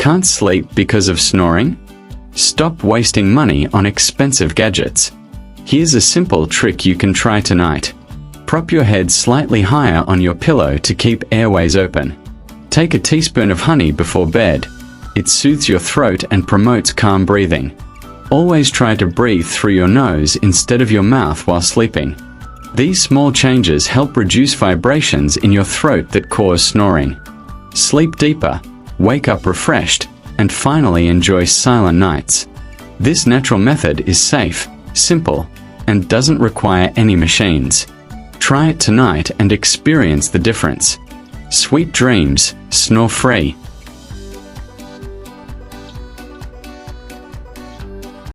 Can't sleep because of snoring? Stop wasting money on expensive gadgets. Here's a simple trick you can try tonight. Prop your head slightly higher on your pillow to keep airways open. Take a teaspoon of honey before bed. It soothes your throat and promotes calm breathing. Always try to breathe through your nose instead of your mouth while sleeping. These small changes help reduce vibrations in your throat that cause snoring. Sleep deeper, wake up refreshed, and finally enjoy silent nights. This natural method is safe, simple, and doesn't require any machines. Try it tonight and experience the difference. Sweet dreams, snore-free.